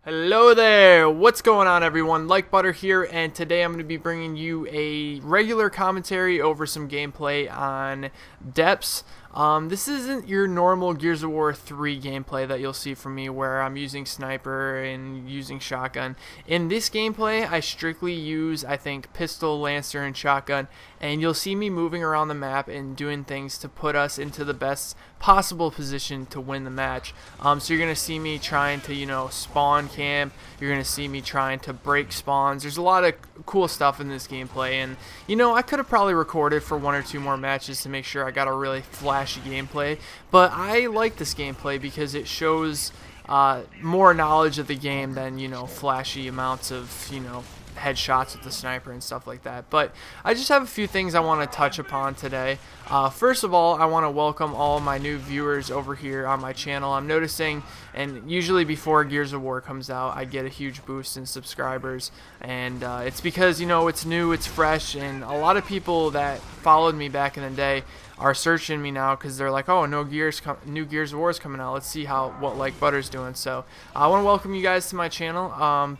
Hello there, what's going on everyone? Like Butter here, and today I'm going to be bringing you a regular commentary over some gameplay on depths. This isn't your normal Gears of War 3 gameplay that you'll see from me where I'm using sniper and using shotgun. In this gameplay, I strictly use, I think, pistol, lancer, and shotgun, and you'll see me moving around the map and doing things to put us into the best possible position to win the match. So you're going to see me trying to, spawn camp. You're going to see me trying to break spawns. There's a lot of cool stuff in this gameplay, and I could have probably recorded for one or two more matches to make sure I got a really flashy gameplay, but I like this gameplay because it shows more knowledge of the game than flashy amounts of headshots with the sniper and stuff like that. But I just have a few things I want to touch upon today. First of all, I want to welcome all my new viewers over here on my channel. I'm noticing, and usually before Gears of War comes out, I get a huge boost in subscribers, and it's because it's new, it's fresh, and a lot of people that followed me back in the day are searching me now because they're like, oh, new Gears of War is coming out. Let's see what Like Butter's doing. So I want to welcome you guys to my channel,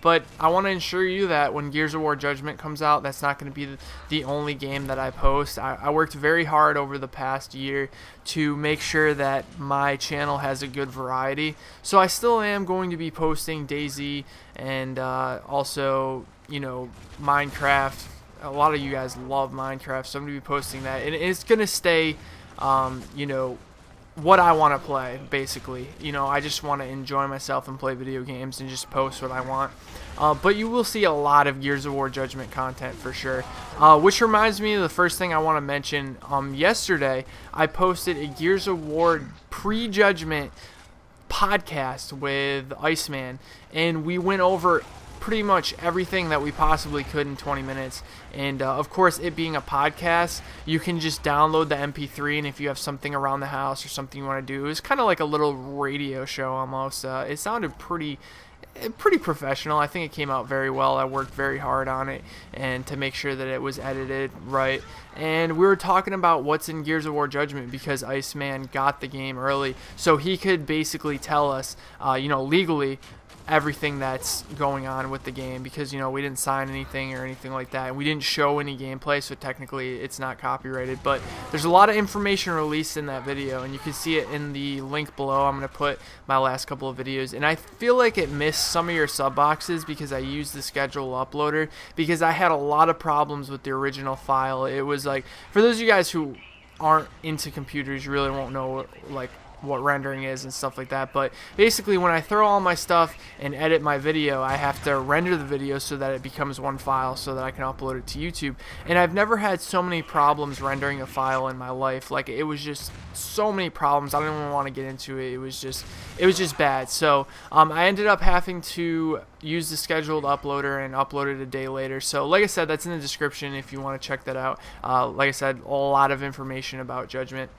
but I want to ensure you that when Gears of War Judgment comes out, that's not going to be the only game that I post. I worked very hard over the past year to make sure that my channel has a good variety. So I still am going to be posting DayZ and also Minecraft. A lot of you guys love Minecraft, so I'm going to be posting that, and it's going to stay what I want to play, basically. I just want to enjoy myself and play video games and just post what I want. But you will see a lot of Gears of War Judgment content for sure. Which reminds me of the first thing I want to mention. Yesterday, I posted a Gears of War pre-Judgment podcast with Iceman, and we went over pretty much everything that we possibly could in 20 minutes. And of course, it being a podcast, you can just download the MP3, and if you have something around the house or something you want to do, it's kind of like a little radio show almost. It sounded pretty professional. I think it came out very well. I worked very hard on it and to make sure that it was edited right. And we were talking about what's in Gears of War Judgment because Iceman got the game early, so he could basically tell us, legally, everything that's going on with the game, because we didn't sign anything or anything like that, and we didn't show any gameplay, so technically it's not copyrighted. But there's a lot of information released in that video, and you can see it in the link below. I'm going to put my last couple of videos, and I feel like it missed some of your sub boxes because I used the schedule uploader, because I had a lot of problems with the original file. It was like, for those of you guys who aren't into computers, you really won't know what rendering is and stuff like that, but basically when I throw all my stuff and edit my video, I have to render the video so that it becomes one file so that I can upload it to YouTube. And I've never had so many problems rendering a file in my life. Like, it was just so many problems. I don't even want to get into it. It was just bad. So I ended up having to use the scheduled uploader and upload it a day later. So like I said, that's in the description if you want to check that out. Like I said, a lot of information about Judgment.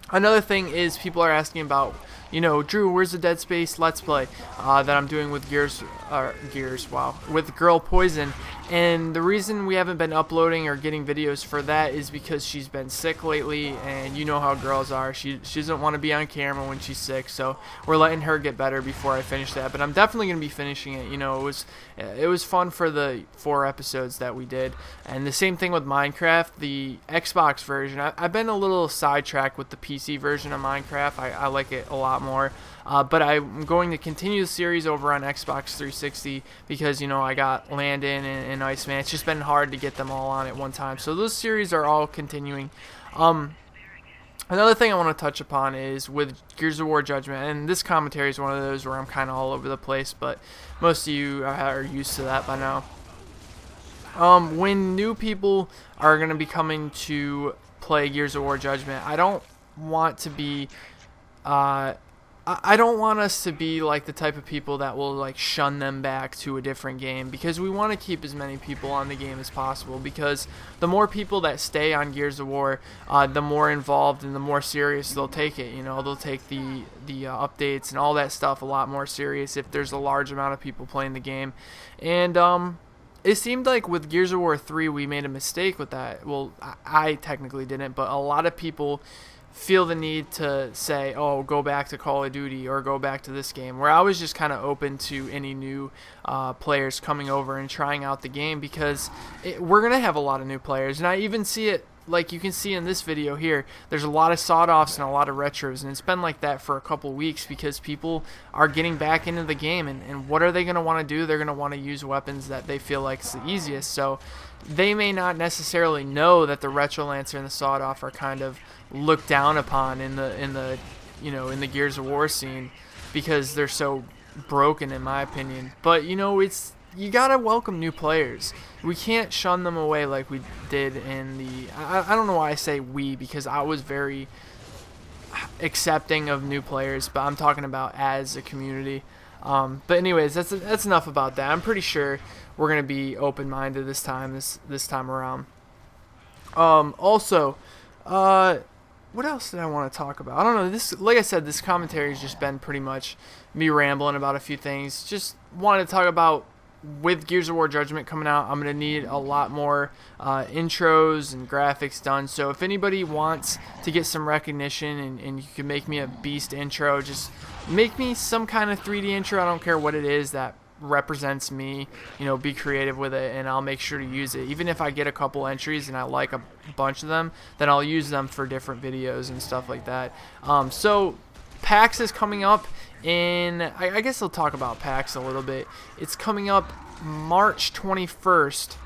Another thing is people are asking about, Drew, where's the Dead Space Let's Play that I'm doing with with Girl Poison. And the reason we haven't been uploading or getting videos for that is because she's been sick lately, and you know how girls are. She doesn't want to be on camera when she's sick, so we're letting her get better before I finish that. But I'm definitely going to be finishing it. It was fun for the 4 episodes that we did. And the same thing with Minecraft, the Xbox version. I've been a little sidetracked with the PC version of Minecraft. I like it a lot more. But I'm going to continue the series over on Xbox 360 because, I got Landon and Iceman. It's just been hard to get them all on at one time. So those series are all continuing. Another thing I want to touch upon is with Gears of War Judgment, and this commentary is one of those where I'm kind of all over the place, but most of you are used to that by now. When new people are going to be coming to play Gears of War Judgment, I don't want to be I don't want us to be like the type of people that will shun them back to a different game, because we want to keep as many people on the game as possible, because the more people that stay on Gears of War, the more involved and the more serious they'll take it. They'll take the updates and all that stuff a lot more serious if there's a large amount of people playing the game. And it seemed like with Gears of War 3 we made a mistake with that. Well, I technically didn't, but a lot of people feel the need to say, oh, go back to Call of Duty or go back to this game, where I was just kind of open to any new players coming over and trying out the game, because we're going to have a lot of new players. And I even see it, like you can see in this video here, there's a lot of sawed-offs and a lot of retros, and it's been like that for a couple weeks because people are getting back into the game, and what are they going to want to do? They're going to want to use weapons that they feel like is the easiest. So they may not necessarily know that the Retro Lancer and the sawed-off are kind of looked down upon in the Gears of War scene because they're so broken, in my opinion. But you gotta welcome new players. We can't shun them away like we did in the I don't know why I say we, because I was very accepting of new players, but I'm talking about as a community. But anyways, that's enough about that. I'm pretty sure we're gonna be open-minded this time around. Also, what else did I want to talk about? I don't know. Like I said, this commentary has just been pretty much me rambling about a few things. Just wanted to talk about, with Gears of War Judgment coming out, I'm going to need a lot more intros and graphics done. So if anybody wants to get some recognition and you can make me a beast intro, just make me some kind of 3D intro. I don't care what it is that represents me. Be creative with it, and I'll make sure to use it. Even if I get a couple entries and I like a bunch of them, then I'll use them for different videos and stuff like that. So PAX is coming up in, I guess I'll talk about PAX a little bit. It's coming up March 21st,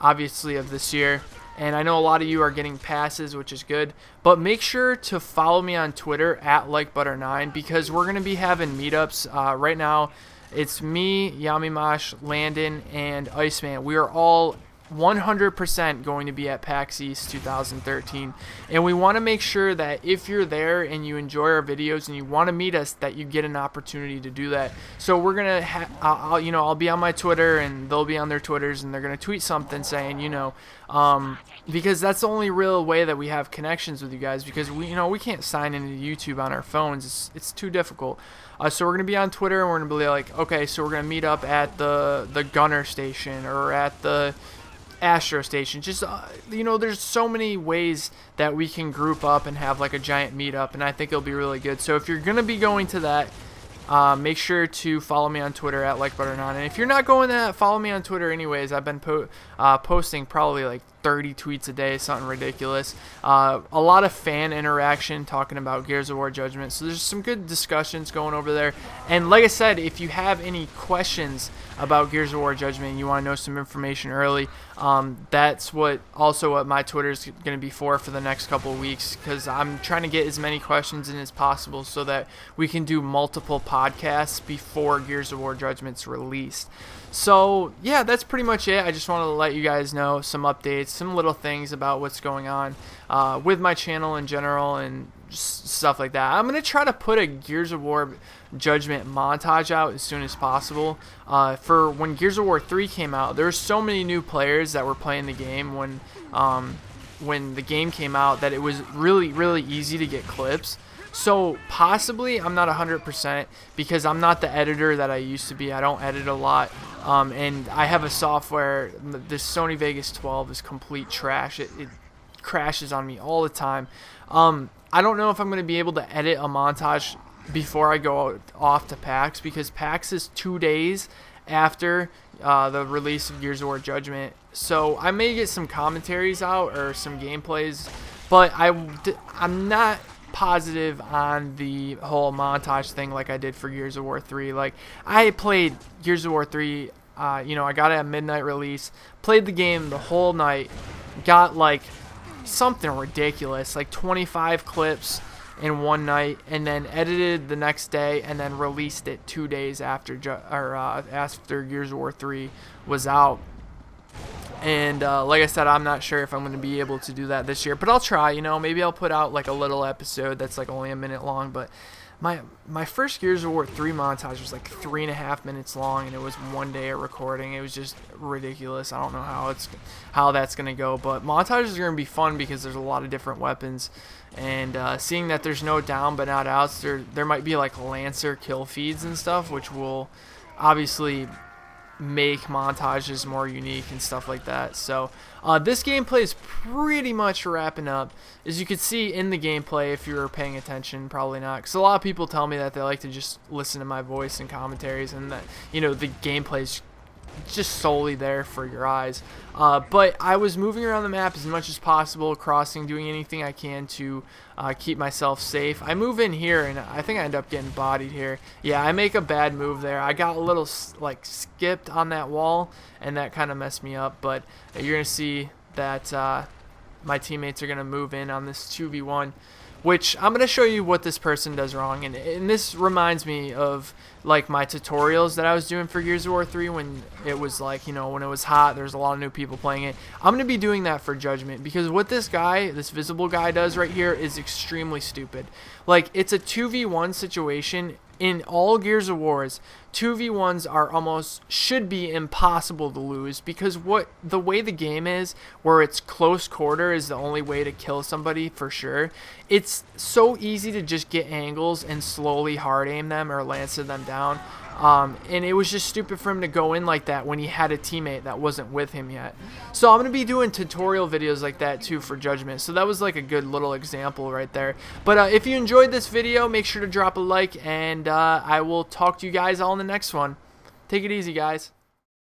obviously, of this year. And I know a lot of you are getting passes, which is good. But make sure to follow me on Twitter at LikeButter9, because we're going to be having meetups. Right now, it's me, Yamimash, Landon, and Iceman. We are all 100% going to be at PAX East 2013, and we want to make sure that if you're there and you enjoy our videos and you want to meet us, that you get an opportunity to do that. So we're gonna I'll be on my Twitter and they'll be on their Twitters, and they're gonna tweet something saying, because that's the only real way that we have connections with you guys, because we can't sign into YouTube on our phones. It's too difficult. So we're gonna be on Twitter, and we're gonna be like, okay, so we're gonna meet up at the Gunner Station or at the Astro Station. Just there's so many ways that we can group up and have like a giant meetup, and I think it'll be really good. So if you're gonna be going to that, make sure to follow me on Twitter at LikeButter9. And if you're not going to that, follow me on Twitter anyways. I've been posting probably like 30 tweets a day, something ridiculous. A lot of fan interaction talking about Gears of War Judgment. So there's some good discussions going over there. And like I said, if you have any questions about Gears of War Judgment and you want to know some information early, that's what my Twitter is going to be for the next couple of weeks, because I'm trying to get as many questions in as possible so that we can do multiple podcasts before Gears of War Judgment's released. So yeah, that's pretty much it. I just wanted to let you guys know some updates, some little things about what's going on with my channel in general, and just stuff like that. I'm going to try to put a Gears of War Judgment montage out as soon as possible. For when Gears of War 3 came out, there were so many new players that were playing the game when the game came out that it was really, really easy to get clips. So possibly, I'm not 100%, because I'm not the editor that I used to be. I don't edit a lot, and I have a software. The Sony Vegas 12 is complete trash. It crashes on me all the time. I don't know if I'm going to be able to edit a montage before I go off to PAX, because PAX is 2 days after the release of Gears of War Judgment. So I may get some commentaries out or some gameplays, but I'm not positive on the whole montage thing like I did for Gears of War 3. Like, I played Gears of War 3, I got it at midnight release, played the game the whole night, got like something ridiculous, like 25 clips in one night, and then edited the next day, and then released it 2 days after Gears of War 3 was out. And like I said, I'm not sure if I'm going to be able to do that this year, but I'll try. Maybe I'll put out like a little episode that's like only a minute long. But my first Gears of War 3 montage was like 3.5 minutes long, and it was 1 day of recording. It was just ridiculous. I don't know how that's going to go, but montages are going to be fun because there's a lot of different weapons, and seeing that there's no down but not outs, there might be like Lancer kill feeds and stuff, which will obviously make montages more unique and stuff like that. So this gameplay is pretty much wrapping up. As you can see in the gameplay, if you were paying attention, probably not, because a lot of people tell me that they like to just listen to my voice and commentaries, and that, you know, the gameplay's just solely there for your eyes. But I was moving around the map as much as possible, crossing, doing anything I can to keep myself safe. I move in here, and I think I end up getting bodied here. Yeah, I make a bad move there. I got a little like skipped on that wall, and that kind of messed me up. But you're gonna see that my teammates are gonna move in on this 2v1, which I'm going to show you what this person does wrong. And this reminds me of like my tutorials that I was doing for Gears of War 3 when it was like, you know, when it was hot, there's a lot of new people playing it. I'm going to be doing that for Judgment, because what this guy, this visible guy, does right here is extremely stupid. Like, it's a 2v1 situation. In all Gears of Wars, 2v1s are almost, should be impossible to lose, because the way the game is, where it's close quarter is the only way to kill somebody for sure, it's so easy to just get angles and slowly hard aim them or lancer them down. And it was just stupid for him to go in like that when he had a teammate that wasn't with him yet. So I'm going to be doing tutorial videos like that too for Judgment. So that was like a good little example right there. But if you enjoyed this video, make sure to drop a like, and I will talk to you guys all in the next one. Take it easy, guys.